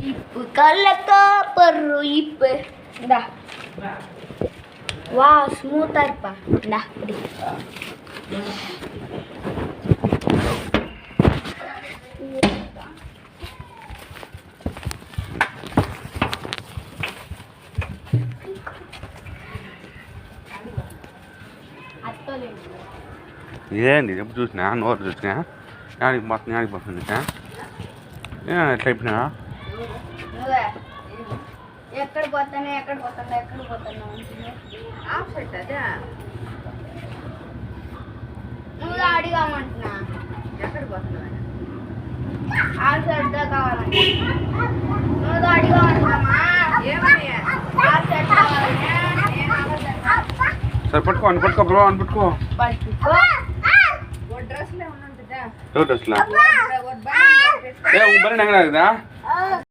ఇప్పు కళ్ళతో పర్రు ఇప్పు దా వా స్మూత్ అర్పా దా ఏంది ఎప్పుడు చూసినా నోరు చూసినా యాడికి పోతుంది యాడికి పోతుంది ఎట్లా అయిపోయినా ఎక్కడ పోతానే ఎక్కడ పోతాను నువ్వు అడిగామంటున్నా ఎక్కడ పోతున్నావు ఆ సైడ్ కావాలంటే నువ్వు అడిగామంటున్నామా ఆ సైడ్ కావాలంటే సరే పట్టుకో అని పట్టుకో బ్రో అని పట్టుకో డ్రెస్లో ఉంటుందా డ్రెస్లా ఏ బరీ నెంగడా